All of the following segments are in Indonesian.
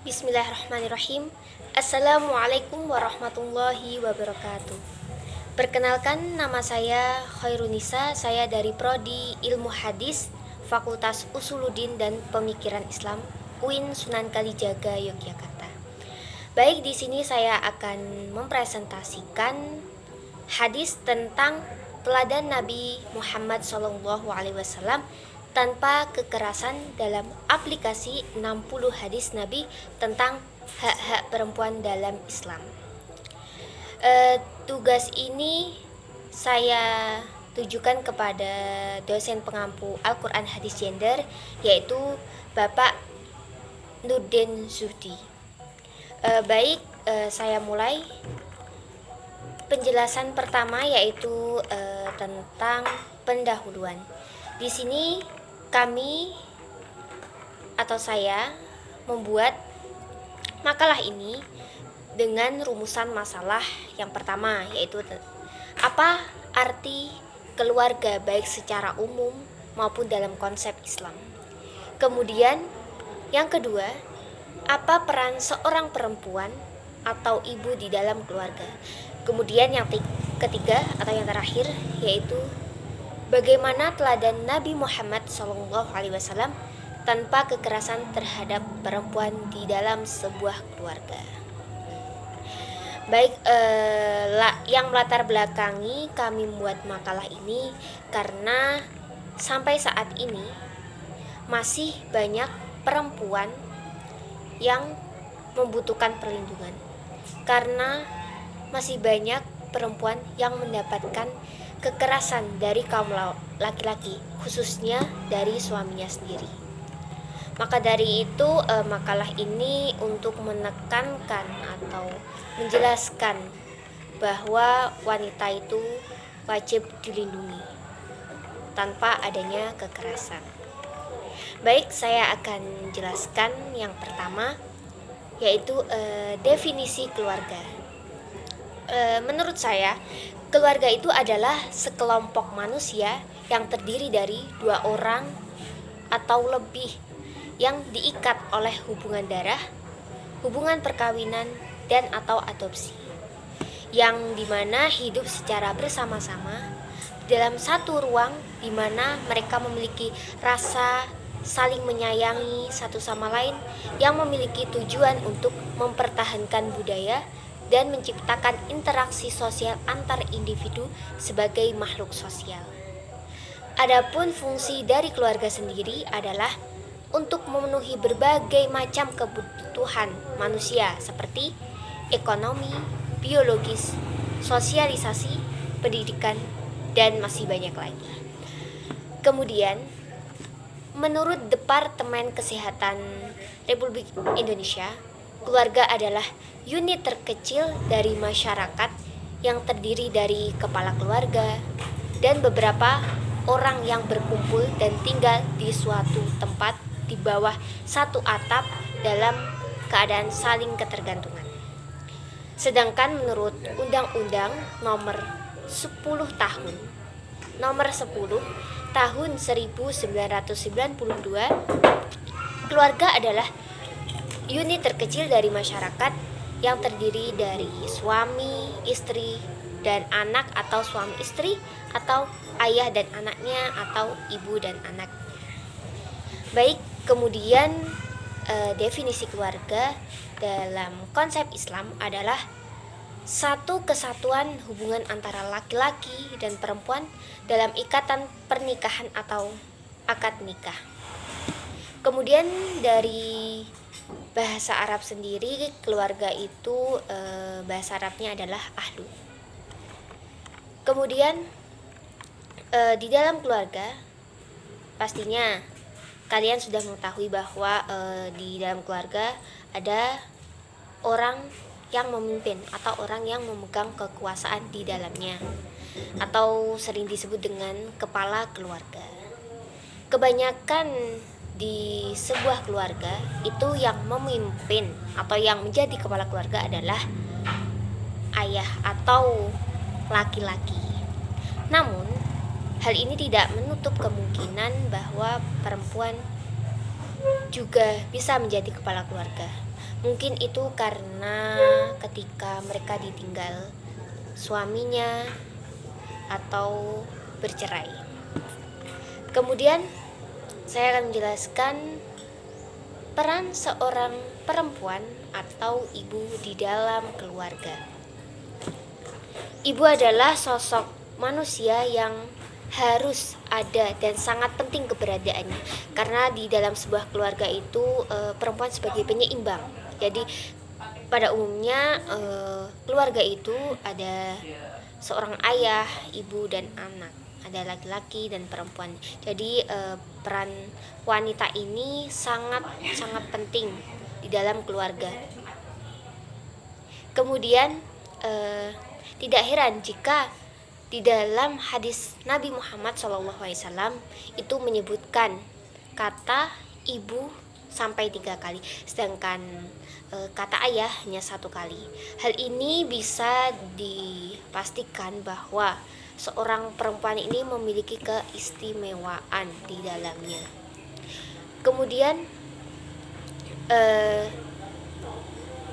Bismillahirrahmanirrahim. Assalamualaikum warahmatullahi wabarakatuh. Perkenalkan, nama saya Khairunisa. Saya dari Prodi Ilmu Hadis, Fakultas Usuluddin dan Pemikiran Islam, UIN Sunan Kalijaga, Yogyakarta. Baik, di sini saya akan mempresentasikan hadis tentang teladan Nabi Muhammad SAW tanpa kekerasan dalam aplikasi 60 hadis Nabi tentang hak-hak perempuan dalam Islam. Tugas ini saya tujukan kepada dosen pengampu Al-Quran Hadis Gender, yaitu Bapak Nurdin Zuhdi. Saya mulai. Penjelasan pertama yaitu tentang pendahuluan. Di sini kami atau saya membuat makalah ini dengan rumusan masalah yang pertama, yaitu apa arti keluarga baik secara umum maupun dalam konsep Islam. Kemudian yang kedua, apa peran seorang perempuan atau ibu di dalam keluarga. Kemudian yang ketiga atau yang terakhir yaitu bagaimana teladan Nabi Muhammad SAW tanpa kekerasan terhadap perempuan di dalam sebuah keluarga. Yang melatar belakangi kami membuat makalah ini karena sampai saat ini masih banyak perempuan yang membutuhkan perlindungan, karena masih banyak perempuan yang mendapatkan kekerasan dari kaum laki-laki, khususnya dari suaminya sendiri. Maka dari itu makalah ini untuk menekankan atau menjelaskan bahwa wanita itu wajib dilindungi tanpa adanya kekerasan. Baik, saya akan jelaskan yang pertama, yaitu definisi keluarga. Menurut saya, keluarga itu adalah sekelompok manusia yang terdiri dari dua orang atau lebih yang diikat oleh hubungan darah, hubungan perkawinan, dan atau adopsi, yang dimana hidup secara bersama-sama dalam satu ruang di mana mereka memiliki rasa saling menyayangi satu sama lain, yang memiliki tujuan untuk mempertahankan budaya dan menciptakan interaksi sosial antar individu sebagai makhluk sosial. Adapun fungsi dari keluarga sendiri adalah untuk memenuhi berbagai macam kebutuhan manusia seperti ekonomi, biologis, sosialisasi, pendidikan, dan masih banyak lagi. Kemudian, menurut Departemen Kesehatan Republik Indonesia, keluarga adalah unit terkecil dari masyarakat yang terdiri dari kepala keluarga dan beberapa orang yang berkumpul dan tinggal di suatu tempat di bawah satu atap dalam keadaan saling ketergantungan. Sedangkan menurut Undang-Undang Nomor 10 Tahun 1992, keluarga adalah unit terkecil dari masyarakat yang terdiri dari suami, istri, dan anak atau suami istri, atau ayah dan anaknya, atau ibu dan anaknya. Baik, kemudian definisi keluarga dalam konsep Islam adalah satu kesatuan hubungan antara laki-laki dan perempuan dalam ikatan pernikahan atau akad nikah. Kemudian dari bahasa Arab sendiri, keluarga itu bahasa Arabnya adalah ahlu. Kemudian di dalam keluarga pastinya kalian sudah mengetahui bahwa di dalam keluarga ada orang yang memimpin atau orang yang memegang kekuasaan di dalamnya, atau sering disebut dengan kepala keluarga. Kebanyakan di sebuah keluarga itu yang memimpin atau yang menjadi kepala keluarga adalah ayah atau laki-laki. Namun hal ini tidak menutup kemungkinan bahwa perempuan juga bisa menjadi kepala keluarga. Mungkin itu karena ketika mereka ditinggal suaminya atau bercerai. Kemudian saya akan menjelaskan peran seorang perempuan atau ibu di dalam keluarga. Ibu adalah sosok manusia yang harus ada dan sangat penting keberadaannya, karena di dalam sebuah keluarga itu perempuan sebagai penyeimbang. Jadi pada umumnya keluarga itu ada seorang ayah, ibu, dan anak, ada laki-laki dan perempuan. Jadi peran wanita ini sangat penting di dalam keluarga. Kemudian tidak heran jika di dalam hadis Nabi Muhammad SAW itu menyebutkan kata ibu sampai 3 kali, sedangkan kata ayah hanya 1 kali. Hal ini bisa dipastikan bahwa seorang perempuan ini memiliki keistimewaan di dalamnya. Kemudian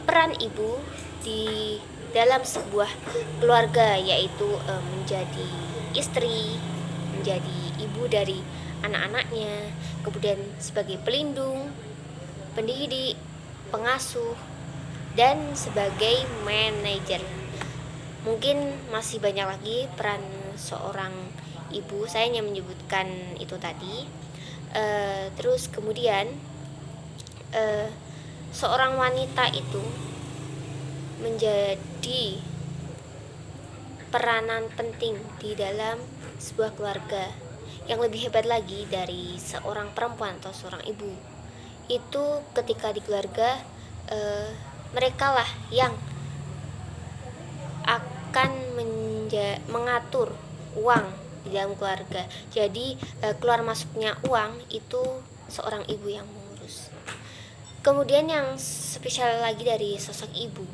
peran ibu di dalam sebuah keluarga yaitu menjadi istri, menjadi ibu dari anak-anaknya, kemudian sebagai pelindung, pendidik, pengasuh, dan sebagai manajer. Mungkin masih banyak lagi peran seorang ibu, saya hanya menyebutkan itu tadi. Terus kemudian seorang wanita itu menjadi peranan penting di dalam sebuah keluarga. Yang lebih hebat lagi dari seorang perempuan atau seorang ibu itu ketika di keluarga mereka lah yang akan mengatur uang di dalam keluarga. Jadi keluar masuknya uang itu seorang ibu yang mengurus. Kemudian yang spesial lagi dari sosok ibu,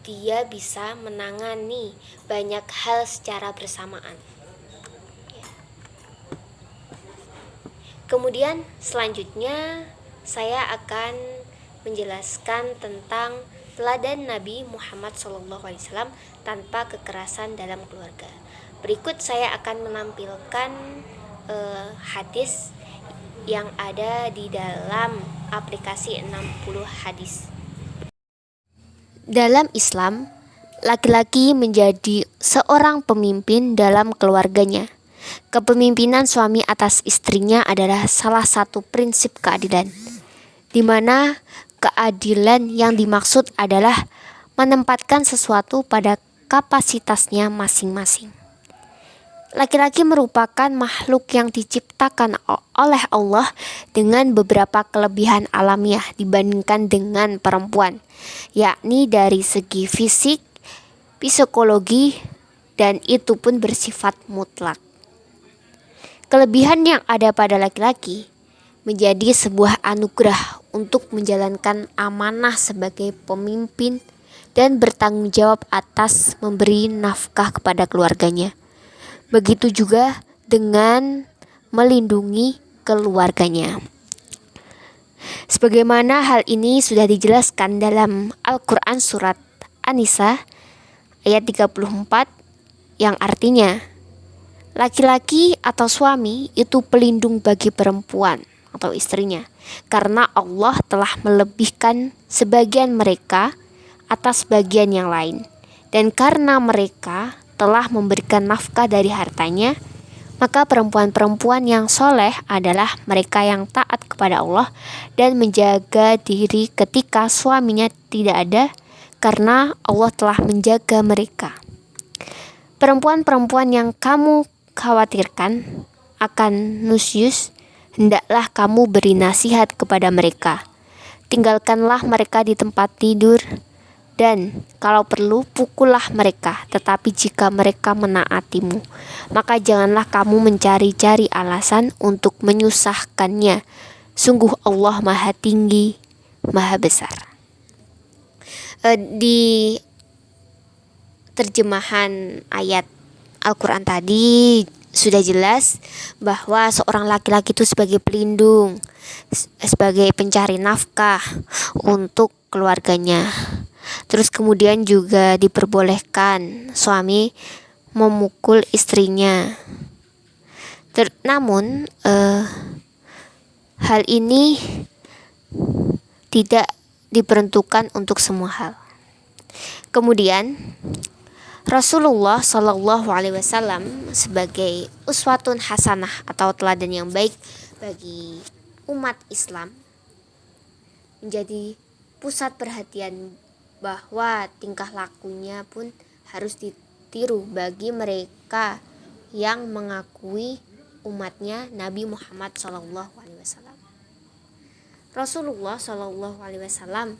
dia bisa menangani banyak hal secara bersamaan. Kemudian selanjutnya saya akan menjelaskan tentang teladan Nabi Muhammad SAW tanpa kekerasan dalam keluarga. Berikut saya akan menampilkan hadis yang ada di dalam aplikasi 60 hadis. Dalam Islam, laki-laki menjadi seorang pemimpin dalam keluarganya. Kepemimpinan suami atas istrinya adalah salah satu prinsip keadilan, di mana keadilan yang dimaksud adalah menempatkan sesuatu pada kapasitasnya masing-masing. Laki-laki merupakan makhluk yang diciptakan oleh Allah dengan beberapa kelebihan alamiah dibandingkan dengan perempuan, yakni dari segi fisik, psikologi, dan itu pun bersifat mutlak. Kelebihan yang ada pada laki-laki menjadi sebuah anugerah untuk menjalankan amanah sebagai pemimpin dan bertanggung jawab atas memberi nafkah kepada keluarganya. Begitu juga dengan melindungi keluarganya. Sebagaimana hal ini sudah dijelaskan dalam Al-Quran surat An-Nisa ayat 34 yang artinya laki-laki atau suami itu pelindung bagi perempuan atau istrinya, karena Allah telah melebihkan sebagian mereka atas bagian yang lain, dan karena mereka telah memberikan nafkah dari hartanya, maka perempuan-perempuan yang soleh adalah mereka yang taat kepada Allah dan menjaga diri ketika suaminya tidak ada, karena Allah telah menjaga mereka. Perempuan-perempuan yang kamu khawatirkan akan nusyus, hendaklah kamu beri nasihat kepada mereka. Tinggalkanlah mereka di tempat tidur, dan kalau perlu pukullah mereka. Tetapi jika mereka menaatimu, maka janganlah kamu mencari-cari alasan untuk menyusahkannya. Sungguh Allah Maha Tinggi, Maha Besar. Di terjemahan ayat Al-Quran tadi sudah jelas bahwa seorang laki-laki itu sebagai pelindung, sebagai pencari nafkah untuk keluarganya. Terus kemudian juga diperbolehkan suami memukul istrinya. Namun hal ini tidak diperuntukkan untuk semua hal. Kemudian Rasulullah Shallallahu Alaihi Wasallam sebagai uswatun hasanah atau teladan yang baik bagi umat Islam menjadi pusat perhatian, bahwa tingkah lakunya pun harus ditiru bagi mereka yang mengakui umatnya Nabi Muhammad Shallallahu Alaihi Wasallam. Rasulullah Shallallahu Alaihi Wasallam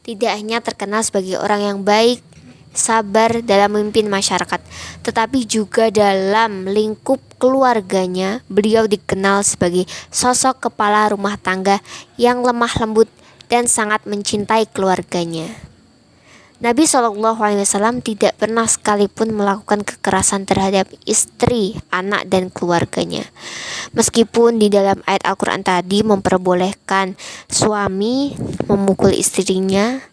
tidak hanya terkenal sebagai orang yang baik, sabar dalam memimpin masyarakat, tetapi juga dalam lingkup keluarganya beliau dikenal sebagai sosok kepala rumah tangga yang lemah lembut dan sangat mencintai keluarganya. Nabi SAW tidak pernah sekalipun melakukan kekerasan terhadap istri, anak, dan keluarganya. Meskipun di dalam ayat Al-Quran tadi memperbolehkan suami memukul istrinya,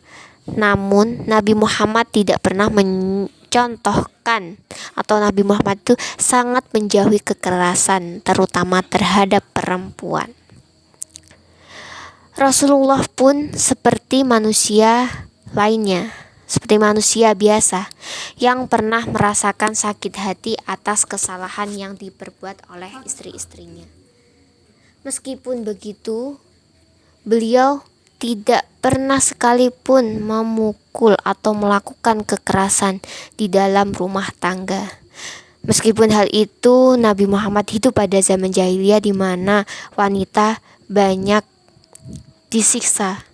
namun Nabi Muhammad tidak pernah mencontohkan, atau Nabi Muhammad itu sangat menjauhi kekerasan, terutama terhadap perempuan. Rasulullah pun seperti manusia lainnya, seperti manusia biasa yang pernah merasakan sakit hati atas kesalahan yang diperbuat oleh istri-istrinya. Meskipun begitu, beliau tidak pernah sekalipun memukul atau melakukan kekerasan di dalam rumah tangga. Meskipun hal itu Nabi Muhammad hidup pada zaman jahiliyah di mana wanita banyak disiksa,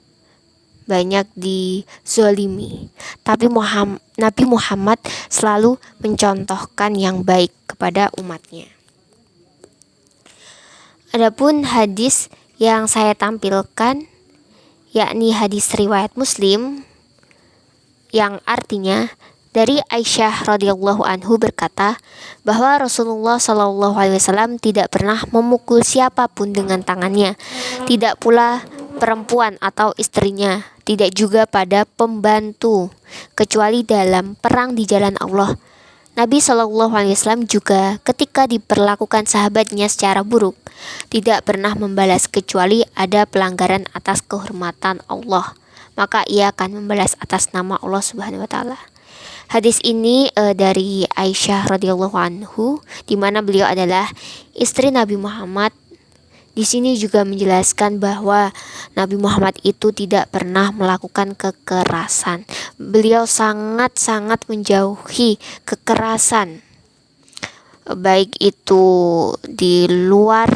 banyak dizolimi, tapi Nabi Muhammad selalu mencontohkan yang baik kepada umatnya. Adapun hadis yang saya tampilkan yakni hadis riwayat Muslim, yang artinya dari Aisyah radhiyallahu anhu berkata bahwa Rasulullah Shallallahu Alaihi Wasallam tidak pernah memukul siapapun dengan tangannya, tidak pula perempuan atau istrinya, tidak juga pada pembantu, kecuali dalam perang di jalan Allah. Nabi Shallallahu Alaihi Wasallam juga ketika diperlakukan sahabatnya secara buruk tidak pernah membalas kecuali ada pelanggaran atas kehormatan Allah, maka ia akan membalas atas nama Allah Subhanahu wa taala. Hadis ini dari Aisyah radhiyallahu anhu, di mana beliau adalah istri Nabi Muhammad. Di sini juga menjelaskan bahwa Nabi Muhammad itu tidak pernah melakukan kekerasan. Beliau sangat-sangat menjauhi kekerasan, baik itu di luar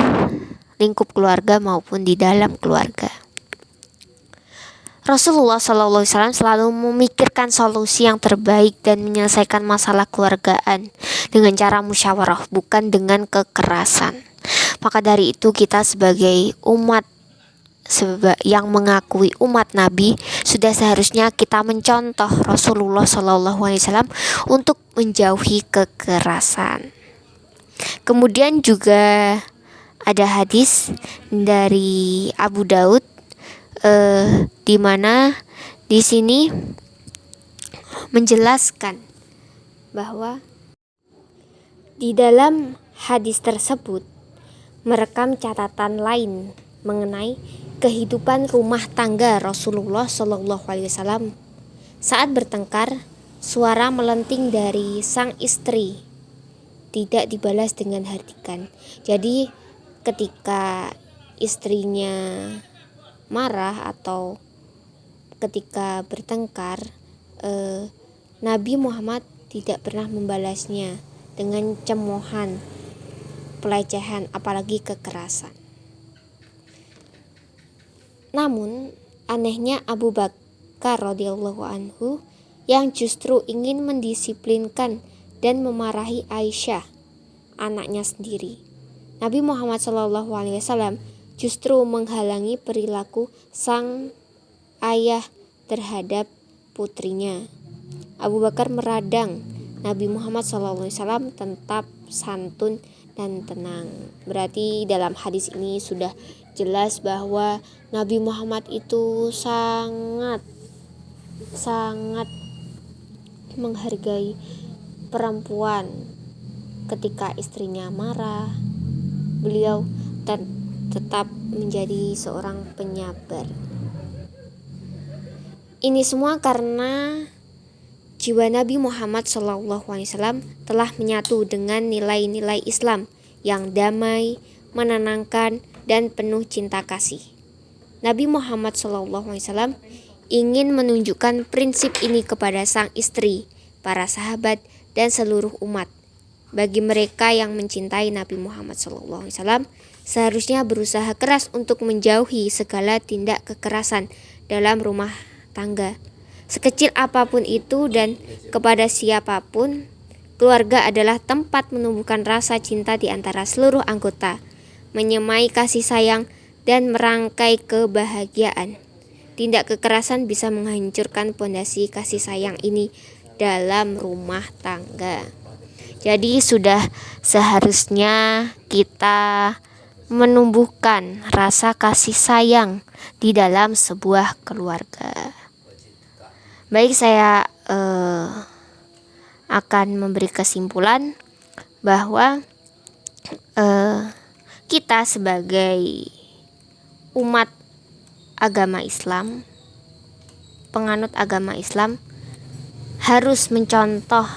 lingkup keluarga maupun di dalam keluarga. Rasulullah SAW selalu memikirkan solusi yang terbaik dan menyelesaikan masalah keluargaan dengan cara musyawarah, bukan dengan kekerasan. Maka dari itu kita sebagai umat yang mengakui umat Nabi sudah seharusnya kita mencontoh Rasulullah SAW untuk menjauhi kekerasan. Kemudian juga ada hadis dari Abu Daud di mana di sini menjelaskan bahwa di dalam hadis tersebut merekam catatan lain mengenai kehidupan rumah tangga Rasulullah Shallallahu Alaihi Wasallam. Saat bertengkar, suara melenting dari sang istri tidak dibalas dengan hardikan. Jadi ketika istrinya marah atau ketika bertengkar, Nabi Muhammad tidak pernah membalasnya dengan cemoohan, pelecehan, apalagi kekerasan. Namun anehnya Abu Bakar radhiyallahu anhu yang justru ingin mendisiplinkan dan memarahi Aisyah, anaknya sendiri. Nabi Muhammad SAW justru menghalangi perilaku sang ayah terhadap putrinya. Abu Bakar meradang Nabi Muhammad SAW tetap santun dan tenang. Berarti dalam hadis ini sudah jelas bahwa Nabi Muhammad itu sangat menghargai perempuan. Ketika istrinya marah, beliau tetap menjadi seorang penyabar. Ini semua karena jiwa Nabi Muhammad SAW telah menyatu dengan nilai-nilai Islam yang damai, menenangkan, dan penuh cinta kasih. Nabi Muhammad SAW ingin menunjukkan prinsip ini kepada sang istri, para sahabat, dan seluruh umat. Bagi mereka yang mencintai Nabi Muhammad SAW, seharusnya berusaha keras untuk menjauhi segala tindak kekerasan dalam rumah tangga, sekecil apapun itu, dan kepada siapapun. Keluarga adalah tempat menumbuhkan rasa cinta di antara seluruh anggota, menyemai kasih sayang, dan merangkai kebahagiaan. Tindak kekerasan bisa menghancurkan pondasi kasih sayang ini dalam rumah tangga. Jadi sudah seharusnya kita menumbuhkan rasa kasih sayang di dalam sebuah keluarga. Baik, saya akan memberi kesimpulan bahwa kita sebagai umat agama Islam, penganut agama Islam, harus mencontoh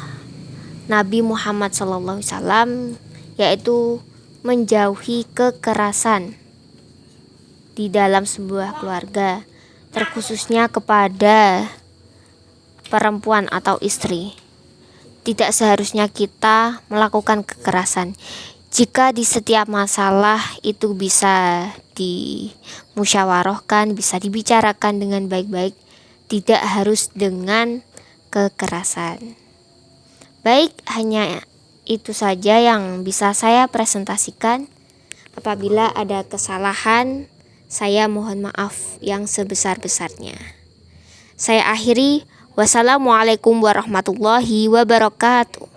Nabi Muhammad SAW, yaitu menjauhi kekerasan di dalam sebuah keluarga, terkhususnya kepada perempuan atau istri. Tidak seharusnya kita melakukan kekerasan. Jika di setiap masalah itu bisa dimusyawarahkan, bisa dibicarakan dengan baik-baik, tidak harus dengan kekerasan. Baik, hanya itu saja yang bisa saya presentasikan. Apabila ada kesalahan, saya mohon maaf yang sebesar-besarnya. Saya akhiri. Wassalamualaikum warahmatullahi wabarakatuh.